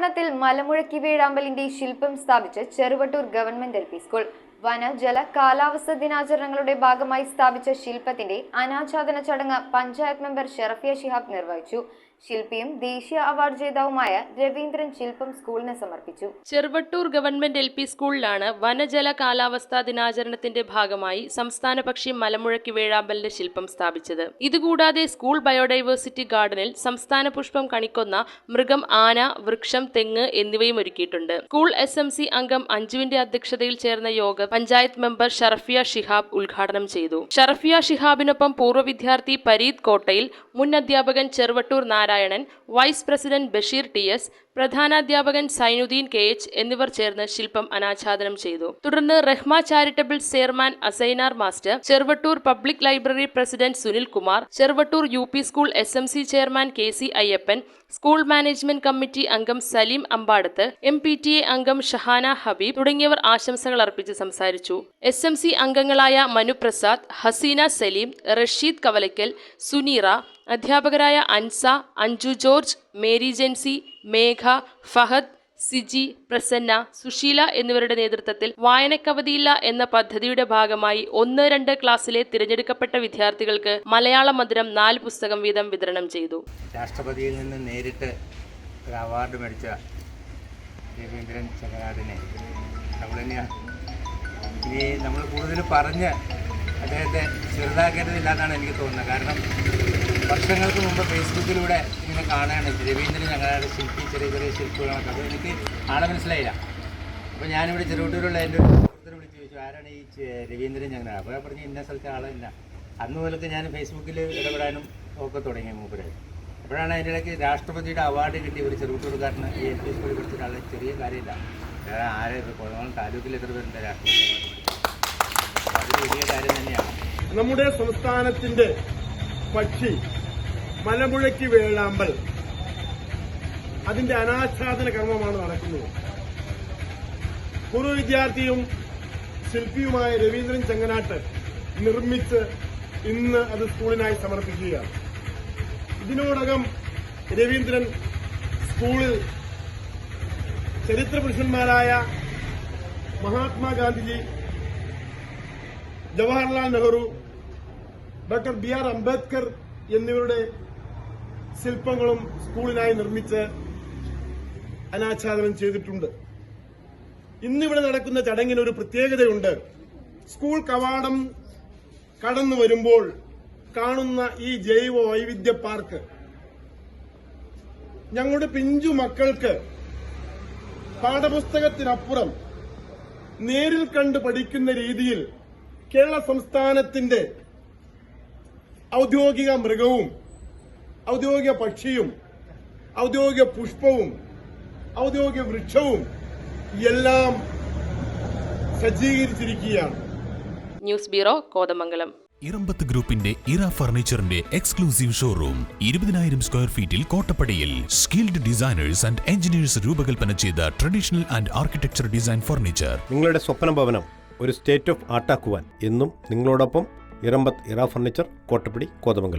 അങ്കണത്തിൽ മലമുഴക്കി വേഴാമ്പലിന്റെ ശില്പം സ്ഥാപിച്ച് ചെറുവട്ടൂർ ഗവൺമെന്റ് LP സ്കൂൾ. വന ജല കാലാവസ്ഥ ദിനാചരണങ്ങളുടെ ഭാഗമായി സ്ഥാപിച്ച ശില്പത്തിന്റെ അനാച്ഛാദന ചടങ്ങ് പഞ്ചായത്ത് മെമ്പർ ഷറഫിയ ശിഹാബ് നിർവഹിച്ചു. ശില്പിയും ദേശീയ അവാർഡ് ജേതാവുമായ രവീന്ദ്രൻ ശില്പം സ്കൂളിന് സമർപ്പിച്ചു. ചെറുവട്ടൂർ ഗവൺമെന്റ് LP സ്കൂളിലാണ് വനജല കാലാവസ്ഥാ ദിനാചരണത്തിന്റെ ഭാഗമായി സംസ്ഥാന പക്ഷി മലമുഴക്കി വേഴാമ്പലിന്റെ ശില്പം സ്ഥാപിച്ചത്. ഇതുകൂടാതെ സ്കൂൾ ബയോഡൈവേഴ്സിറ്റി ഗാർഡനിൽ സംസ്ഥാന പുഷ്പം കണിക്കൊന്ന മൃഗം, ആന, വൃക്ഷം, തെങ്ങ് എന്നിവയും ഒരുക്കിയിട്ടുണ്ട്. സ്കൂൾ SMC അംഗം അഞ്ജുവിന്റെ അധ്യക്ഷതയിൽ ചേർന്ന യോഗം പഞ്ചായത്ത് മെമ്പർ ഷറഫിയ ശിഹാബ് ഉദ്ഘാടനം ചെയ്തു. ഷറഫിയ ശിഹാബിനൊപ്പം പൂർവ്വ വിദ്യാർത്ഥി പരീത് കോട്ടയിൽ, മുൻ അധ്യാപകൻ Cheruvattoor Narayanan, vice president Basheer TS, പ്രധാനാധ്യാപകൻ സൈനുദ്ദീൻ KH എന്നിവർ ചേർന്ന് ശില്പം അനാച്ഛാദനം ചെയ്തു. തുടർന്ന് Rahma charitables chairman Asainar master, Cheruvattoor public library president Sunil Kumar, Cheruvattoor UP school SMC chairman KC Ayyappan, school management committee അംഗം സലീം അമ്പാടത്ത്, MPTA അംഗം ഷഹാന ഹബീബ് തുടങ്ങിയവർ ആശംസകൾ അർപ്പിച്ച് സംസാരിച്ചു. SMC അംഗങ്ങളായ മനുപ്രസാദ്, ഹസീന സലീം, റഷീദ് കവലയ്ക്കൽ, സുനീറ, അധ്യാപകരായ അൻസ, അഞ്ജു ജോർജ്, മേരി ജെൻസി, മേഘ, ഫഹദ്, സിജി, പ്രസന്ന, സുശീല എന്നിവരുടെ നേതൃത്വത്തിൽ വായനക്കവധിയില്ല എന്ന പദ്ധതിയുടെ ഭാഗമായി 1-2 ക്ലാസ്സിലെ തിരഞ്ഞെടുക്കപ്പെട്ട വിദ്യാർത്ഥികൾക്ക് മലയാള മധുരം 4 പുസ്തകം വീതം വിതരണം ചെയ്തു. രാഷ്ട്രപതിയിൽ നിന്ന് നേരിട്ട് ഒരു അവാർഡ് മേടിച്ച രവീന്ദ്രൻ ചങ്ങനാടിനെ നമ്മൾ തന്നെയാണ്. ഇനി നമ്മൾ കൂടുതൽ പറഞ്ഞ് അദ്ദേഹത്തെ ചെറുതാക്കേണ്ടതില്ലാന്നാണ് എനിക്ക് തോന്നുന്നത്. കാരണം വർഷങ്ങൾക്ക് മുമ്പ് ഫേസ്ബുക്കിലൂടെ ഇങ്ങനെ കാണുകയാണ് രവീന്ദ്രൻ ഞങ്ങളുടെ ശില്പി, ചെറിയ ചെറിയ ശില്പികളൊക്കെ. അപ്പോൾ എനിക്ക് ആളെ മനസ്സിലായില്ല. അപ്പോൾ ഞാനിവിടെ ചെറുവട്ടൂരുള്ള എൻ്റെ ഒരു സുഹൃത്തിനെ വിളിച്ച് ചോദിച്ചു, ആരാണ് ഈ രവീന്ദ്രൻ ഞങ്ങളുടെ? അപ്പോൾ ഞാൻ പറഞ്ഞു ഇന്ന സ്ഥലത്തെ ആളില്ല. അന്ന് മുതലൊക്കെ ഞാൻ ഫേസ്ബുക്കിൽ ഇടപെടാനും ഒക്കെ തുടങ്ങി മൂപ്പര്. അപ്പോഴാണ് അതിൻ്റെ ഇടയ്ക്ക് രാഷ്ട്രപതിയുടെ അവാർഡ് കിട്ടിയ ഒരു ചെറുവട്ടൂർക്കാരന് ഈ LP സ്കൂളിൽ പഠിച്ചിട്ട് ആളെ ചെറിയ കാര്യമില്ല. ആരെ കോതമംഗലം താലൂക്കിൽ എത്ര പേരുണ്ട് രാഷ്ട്രപതി അവാർഡ്? അതൊരു വലിയ കാര്യം തന്നെയാണ്. നമ്മുടെ സംസ്ഥാനത്തിൻ്റെ പക്ഷി മലമുഴക്കി വേഴാമ്പൽ, അതിന്റെ അനാച്ഛാദന കർമ്മമാണ് നടക്കുന്നത്. പൂർവ്വ വിദ്യാർത്ഥിയും ശില്പിയുമായ രവീന്ദ്രൻ ചങ്ങനാട്ട് നിർമ്മിച്ച് ഇന്ന് അത് സ്കൂളിനായി സമർപ്പിക്കുകയാണ്. ഇതിനോടകം രവീന്ദ്രൻ സ്കൂളിൽ ചരിത്രപുരുഷന്മാരായ മഹാത്മാഗാന്ധിജി, ജവഹർലാൽ നെഹ്റു, ഡോക്ടർ BR അംബേദ്കർ എന്നിവരുടെ ശില്പങ്ങളും സ്കൂളിനായി നിർമ്മിച്ച് അനാച്ഛാദനം ചെയ്തിട്ടുണ്ട്. ഇന്നിവിടെ നടക്കുന്ന ചടങ്ങിന് ഒരു പ്രത്യേകതയുണ്ട്. സ്കൂൾ കവാടം കടന്നു വരുമ്പോൾ കാണുന്ന ഈ ജൈവ വൈവിധ്യ പാർക്ക് ഞങ്ങളുടെ പിഞ്ചു മക്കൾക്ക് പാഠപുസ്തകത്തിനപ്പുറം നേരിൽ കണ്ട് പഠിക്കുന്ന രീതിയിൽ കേരള സംസ്ഥാനത്തിന്റെ ഔദ്യോഗിക മൃഗവും ഔദ്യോഗിക പക്ഷിയും ഔദ്യോഗിക പുഷ്പവും ഔദ്യോഗിക വൃക്ഷവും എല്ലാം സജ്ജീകരിച്ചിരിക്കുകയാണ്. News bureau, Kothamangalam. ഇറമ്പത്ത് ഗ്രൂപ്പിന്റെ ഇറ ഫർണിച്ചറിന്റെ എക്സ്ക്ലൂസീവ് ഷോറൂം 20,000 സ്ക്വയർ ഫീറ്റിൽ കോട്ടപ്പടിയിൽ. സ്കിൽഡ് ഡിസൈനേഴ്സ് ആൻഡ് എഞ്ചിനീയേഴ്സ് രൂപകൽപ്പന ചെയ്ത traditional and architecture design furniture. നിങ്ങളുടെ സ്വപ്ന ഭവനം ഒരു സ്റ്റേറ്റ് ഓഫ് ആർട്ടാക്കുവാൻ എന്നും നിങ്ങളോടൊപ്പം ഇറമ്പത്ത് ഇറ ഫർണിച്ചർ, കോട്ടപ്പടി, കോതമംഗലം.